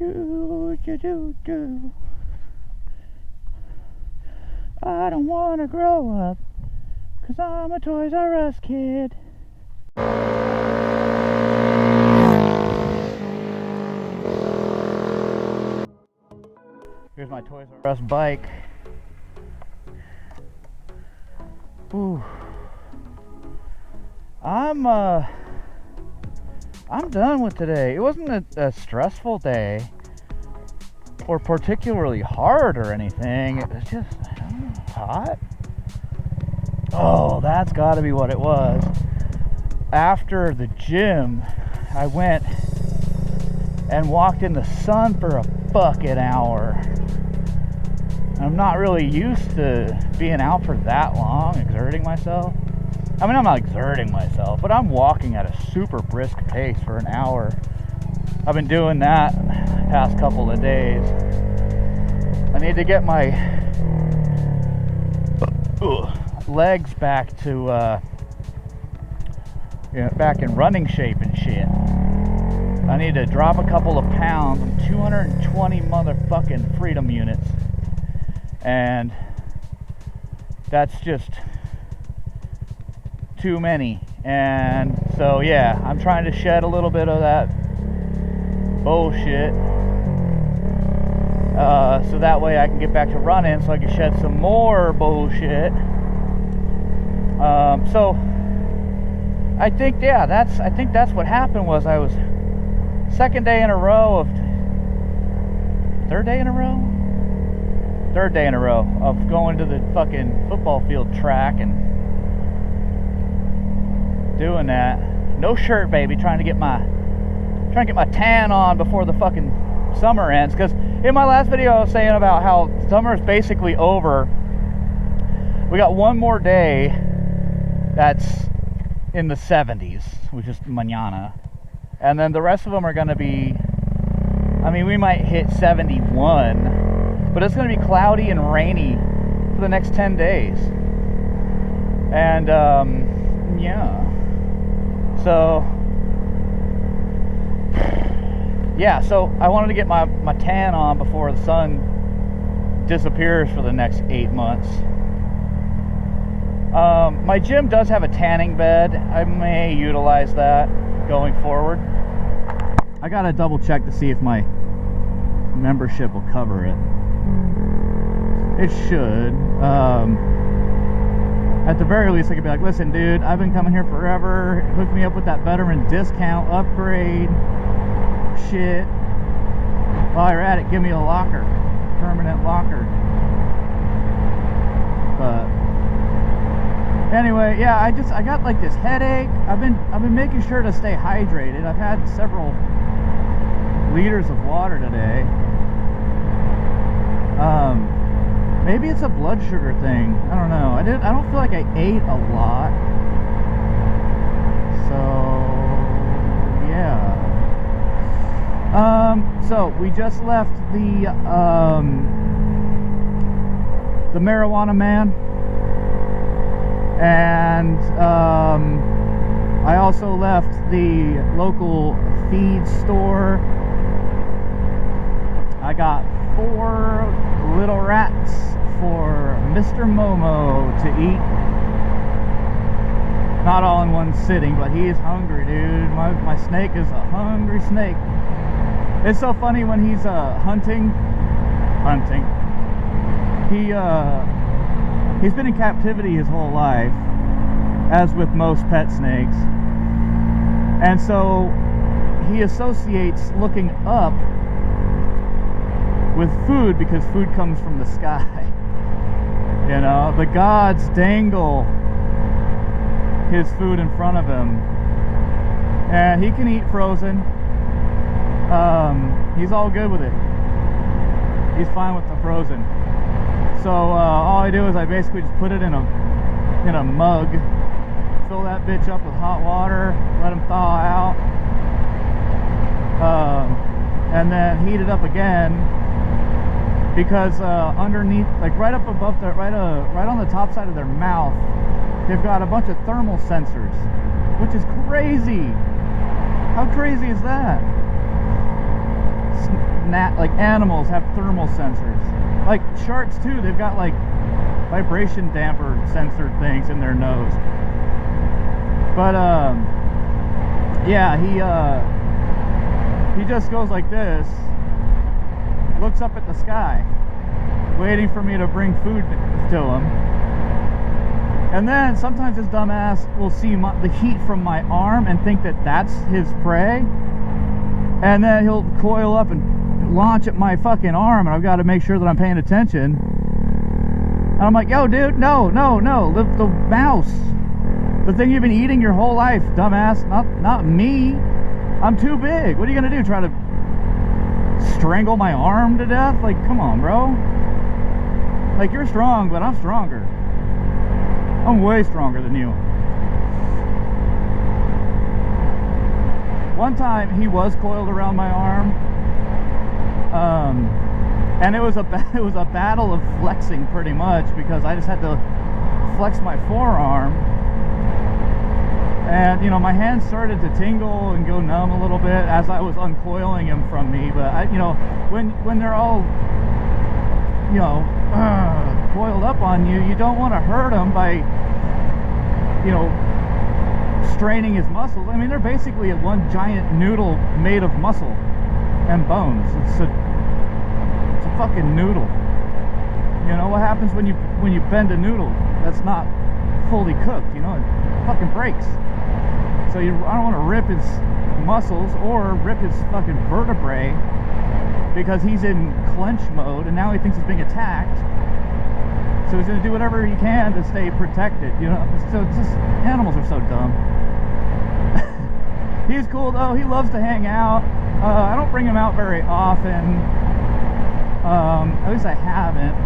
do, do, do, do. I don't want to grow up, 'cause I'm a Toys R Us kid. Here's my Toys R Us bike. Ooh. I'm done with today. It wasn't a stressful day or particularly hard or anything. It was just hot. Oh, that's got to be what it was. After the gym, I went and walked in the sun for a fucking hour. I'm not really used to being out for that long, exerting myself. I mean, I'm not exerting myself, but I'm walking at a super brisk pace for an hour. I've been doing that past couple of days. I need to get my legs back to, back in running shape and shit. I need to drop a couple of pounds. I'm 220 motherfucking freedom units. And that's just too many. And so yeah, I'm trying to shed a little bit of that bullshit, so that way I can get back to running, so I can shed some more bullshit. So I think that's what happened. Was I was third day in a row of going to the fucking football field track and doing that. No shirt, baby. Trying to get my tan on before the fucking summer ends. Because in my last video I was saying about how summer is basically over. We got one more day that's in the 70s, which is mañana, and then the rest of them are going to be, I mean, we might hit 71, but it's going to be cloudy and rainy for the next 10 days. And yeah, so I wanted to get my tan on before the sun disappears for the next 8 months. My gym does have a tanning bed. I may utilize that going forward. I gotta double check to see if my membership will cover it. It should. At the very least, I could be like, listen, dude, I've been coming here forever. Hook me up with that veteran discount upgrade shit. While you're at it, give me a locker, permanent locker. But anyway, yeah, I got like this headache. I've been making sure to stay hydrated. I've had several liters of water today. Maybe it's a blood sugar thing. I don't know. I don't feel like I ate a lot. So yeah. So we just left the marijuana man, and I also left the local feed store. I got 4 little rats for Mr. Momo to eat. Not all in one sitting, but he is hungry, dude. My snake is a hungry snake. It's so funny when he's hunting. He's been in captivity his whole life, as with most pet snakes. And so he associates looking up with food, because food comes from the sky. You know, the gods dangle his food in front of him, and he can eat frozen. He's all good with it. He's fine with the frozen. So all I do is I basically just put it in a mug, fill that bitch up with hot water, let him thaw out, and then heat it up again. Because underneath, like right up above their, right on the top side of their mouth, they've got a bunch of thermal sensors, which is crazy. How crazy is that? like animals have thermal sensors. Like sharks too, they've got like vibration damper sensor things in their nose. But yeah, he just goes like this, looks up at the sky, waiting for me to bring food to him. And then sometimes this dumbass will see the heat from my arm and think that that's his prey. And then he'll coil up and launch at my fucking arm, and I've got to make sure that I'm paying attention. And I'm like, yo, dude, no, the mouse. The thing you've been eating your whole life, dumbass, not me. I'm too big. What are you gonna do? Try to strangle my arm to death? Like, come on, bro. Like, you're strong, but I'm stronger. I'm way stronger than you. One time he was coiled around my arm, and it was a battle of flexing pretty much, because I just had to flex my forearm, and you know, my hands started to tingle and go numb a little bit as I was uncoiling him from me. But you know, when they're all, you know, coiled up on you, you don't want to hurt them by, you know, straining his muscles. I mean, they're basically one giant noodle made of muscle and bones. It's a fucking noodle. You know what happens when you bend a noodle that's not fully cooked? You know, it fucking breaks. So I don't want to rip his muscles or rip his fucking vertebrae, because he's in clench mode and now he thinks he's being attacked. So he's going to do whatever he can to stay protected, you know. So it's just, animals are so dumb. He's cool though, he loves to hang out. I don't bring him out very often. At least I haven't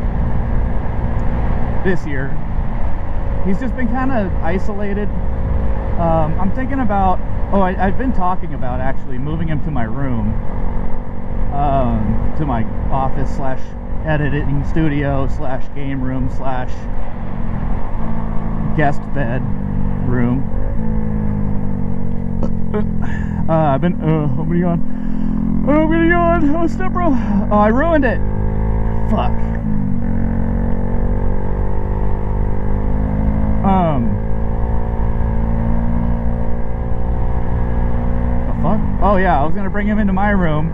this year. He's just been kind of isolated. I'm thinking about, I've been talking about actually moving him to my room, to my office slash editing studio slash game room slash guest bed room. I've been, I'm gonna yawn. I'm gonna yawn. Oh, step bro. Oh, I ruined it. Fuck. The fuck? Oh yeah, I was gonna bring him into my room.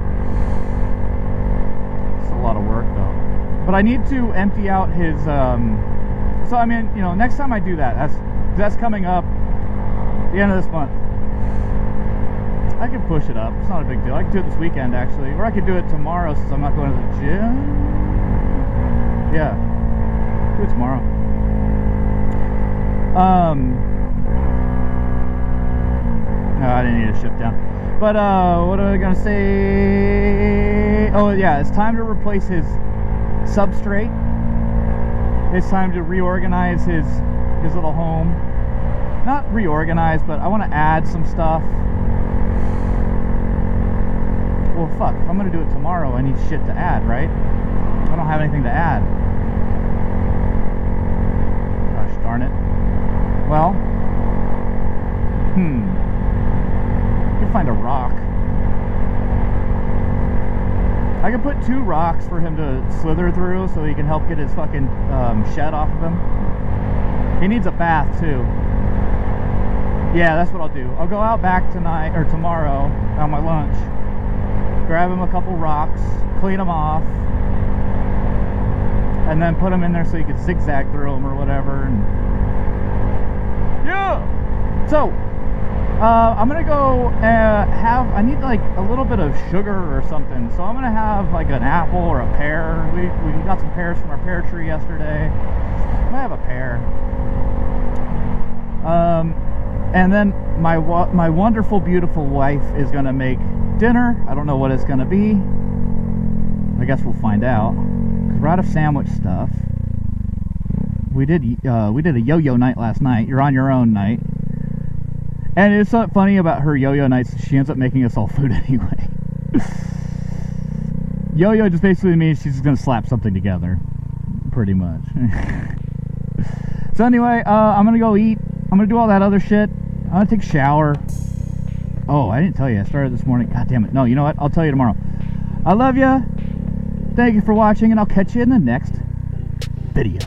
It's a lot of work though. But I need to empty out his, so I mean, you know, next time I do that, that's coming up the end of this month. I could push it up. It's not a big deal. I could do it this weekend, actually. Or I could do it tomorrow, since I'm not going to the gym. Yeah. Do it tomorrow. No, I didn't need to shift down. But, what am I going to say? Oh, yeah. It's time to replace his substrate. It's time to reorganize his little home. Not reorganize, but I want to add some stuff. Well, fuck, if I'm going to do it tomorrow, I need shit to add, right? I don't have anything to add. Gosh darn it. Well, I can find a rock. I could put 2 rocks for him to slither through so he can help get his fucking shed off of him. He needs a bath, too. Yeah, that's what I'll do. I'll go out back tonight, or tomorrow, on my lunch. Grab him a couple rocks, clean them off, and then put them in there so you can zigzag through them or whatever. And yeah. So I'm gonna go I need like a little bit of sugar or something. So I'm gonna have like an apple or a pear. We got some pears from our pear tree yesterday. I might have a pear. And then my wonderful, beautiful wife is gonna make dinner. I don't know what it's gonna be. I guess we'll find out. Cause we're out of sandwich stuff. We did a yo-yo night last night. You're on your own night. And it's not funny about her yo-yo nights. She ends up making us all food anyway. Yo-yo just basically means she's just gonna slap something together, pretty much. So anyway, I'm gonna go eat. I'm gonna do all that other shit. I'm gonna take a shower. Oh, I didn't tell you. I started this morning. God damn it. No, you know what? I'll tell you tomorrow. I love you. Thank you for watching, and I'll catch you in the next video.